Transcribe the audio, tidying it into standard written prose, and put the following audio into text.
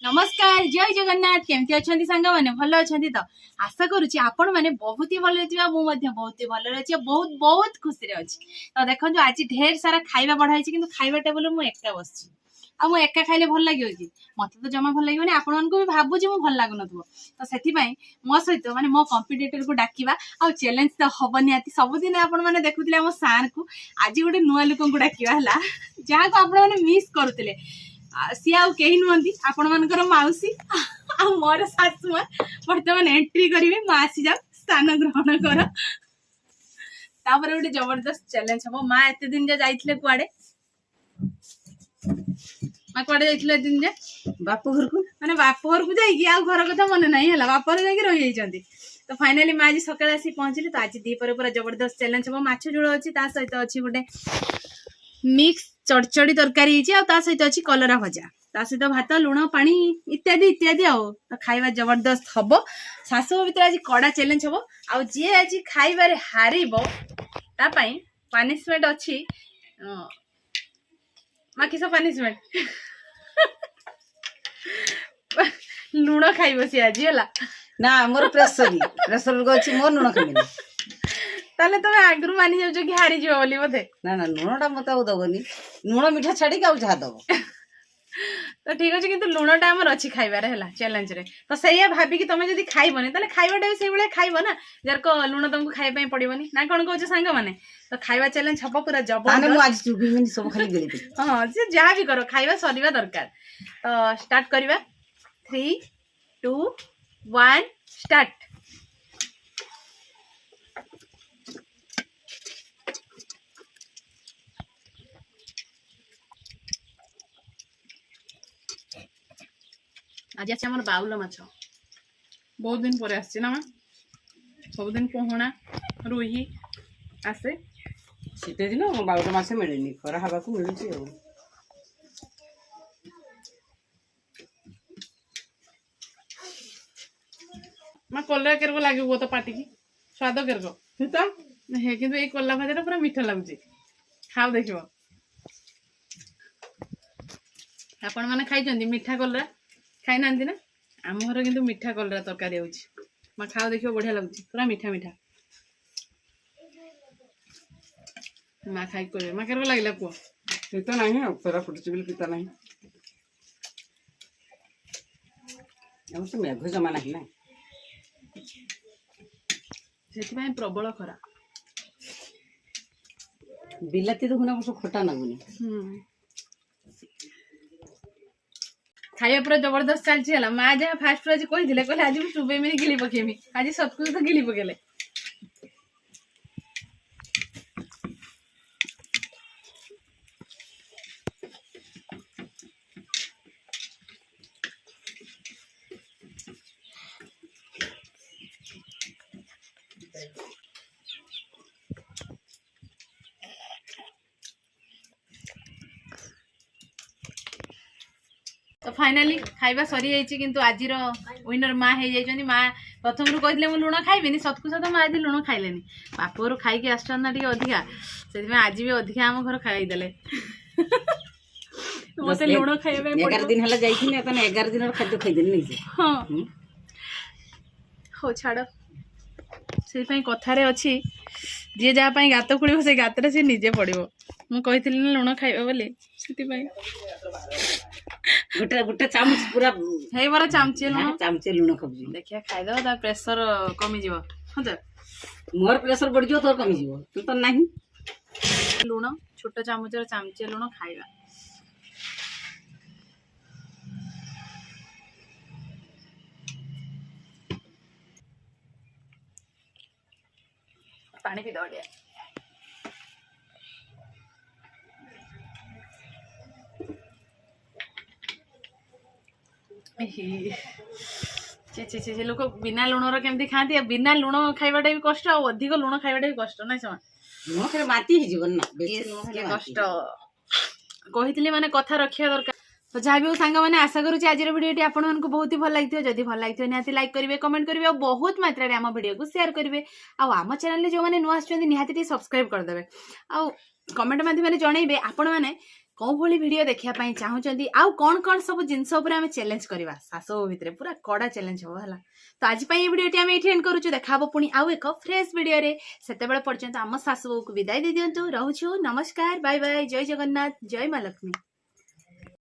नमस्कार जय जगन्नाथ केमती अच्छा सांग मैंने भल अच्छा तो आशा करुच्ची आपण मैंने बहुत ही भल बहुत ही भल अच्छी बहुत बहुत खुशी अच्छी तो देखो आज ढेर सारा खाଇବା बढ़ाई कि खाଇବା टेबल मुझे एका बस आ एका खाइले भल लगे कि मत तो जमा भल लगे आपण भी भावुँ मुझे भल लगुन तो से मो सहित माने मो कंपिटिटर को डाकिबा आ चैलेंज तो हम निहाती सबुदिन आपण मैंने देखुले आम सार को आज गोटे नुआ लोक डाकिबा जहाँ को आपण मैंने मिस करुले सी आउ कहीं नुहति आपण मानकर माउसी आ मोर सासु मां वर्तमान एंट्री करिवे मां आसी जाओ स्थान ग्रहण कर तापर गोटे जबरदस्त चैलेंज हम माँ एत दिन जाइथिले कुआडे माँ कुआडे जाइथिले दिन जे बाप घर को माने बाप घर को जाइकी आ घर कथा मन नहीं है बाप घर जाइकी रही जाइछंती तो फाइनली माँ आज सकाळे आसी पहुंचली तो आज दीपर पूरा जबरदस्त चैलेंज हम माछ झोल अच्छी ता सहित अच्छी गोटे मिक्स चढ़चड़ी तरकारी सहित अच्छी कलरा भजा ता सहित भात लुण पानी इत्यादि इत्यादि तो खाइबा जबरदस्त हम सासु भीतर आज कड़ा चैलेंज हम आ जी आज खाइबारे हारिबो ता पई पनिशमेंट अच्छी माँ किस पनिशमेंट लुण खाइबो सी आज है ना मोर प्रेसर को अच्छी मोर लुण खाइबे ताले तुम आगु मानि जाउछ कि हारी जीव बोली बोधे ना ना लुणटा मत आउ दबनी लुण मिठा छाड़ी के आउ जहा दब तो ठीक अच्छे किंतु लुणटा आमर अच्छी खाइबार है चैलेंज रे तो सैया भाभी कि तुम जब खाइबनी ताले खाइबाटा भी से भाई खाइब ना जार को लुण तुमको खाइबा पड़ोनी ना कौन कौच सांग मैंने तो खाइबा चैलेंज हम पूरा आज सब खाली गेली हाँ से जहाँ भी करो खाइबा सरीबा दरकार तो स्टार्ट करवा 3 2 1 स्टार्ट आज आम बाउल माछ बहुत दिन पर आस सब दिन पहुना रुही आसे शीत दिन बाउट मास मिले खरा हवा को मिलूँ माँ कलरा केरको लगे तो पाटी की स्वाद केरको हे कि कला भाजा पूरा मीठा लगुच खाओ देख आपण मैंने खाई मीठा कलरा खाई ना ना आम घर कि मीठा कलरा तरकारी हो माँ खाओ देखिए बढ़िया लगुच पूरा मीठा मीठा माँ खाई कह माँ केरको लगे कह पिता नहीं खरा फुटुच पिता नहीं तो मेघ जमा ना से प्रबल खरा बिलाती देखुना वर्ष खटा लगुनि खाଇବା पूरा जबरदस्त चलती माँ जहाँ फास्ट आज कही कहले आज मुझे चुबेमी गिली पकेमी आज सतकु तो गिली पकेले तो फाइनाली खाइबा सरी जाइए किंतु आज विनर माँ हो जाइए माँ प्रथम रू कहते मुझे लुण खाइबेनी सतकु सत माँ आज लुण खाइले बाप घर खाई आसना टे अधिका से आज भी अधिका आम घर खाईदे मत लुण खाइबा 11 दिन है 11 दिन खाद्य खाईदे हाँ हो छाड़ से कथार अच्छी जी जहाँ गात खोल से गात सी निजे पड़ो मु कही लुण खाइबा बोली गोटे गोटे चामच पूरा हे बरा चामचे लुण चामचे लुण खाबी देखिया खाइदो ता प्रेशर कमी जीव हज मोर प्रेशर बढ़ जो तोर कमी जीव तू तो नहीं लुण छोट चामचर चामचे लुण खाइबा पानी पी दो चे लोक बिना लुणर केमती खाती बिना लुण खाइबाटा भी कष्ट अधिक लुण खाइबाटा भी कष्ट ना समय लुण खाइले माती ही जीवन ना बेसी कष्ट कही माने कथा रखिया दरकार तो जहाँ भी सांग मैंने आशा करुँच आज भिडियो आपको बहुत ही भल लगी जदि भल लगी निहाती लाइक करेंगे कमेंट करेंगे और बहुत मात्रा आम भिडियो को शेयर करेंगे आम चैनल जो मैंने नुआ आसुच्च निहाती सब्सक्राइब करदे आ कमेंट माध्यम जनइबे आपण मैंने कौन भली वीडियो देखिया पई चाहूचंदी आउ कौन कौन सब जिंस ऊपर आमे चैलेंज करबा सासो भितरे पूरा कड़ा चैलेंज हो हला तो आज पई ए वीडियोटी आमे एठी एंड करूछु देखाबो पुनी आउ एक फ्रेश वीडियो रे सेते बेले पर्यंत हम सासो को विदाई दे दियंतु रहूछु नमस्कार बाय बाय जय जगन्नाथ जय मां लक्ष्मी।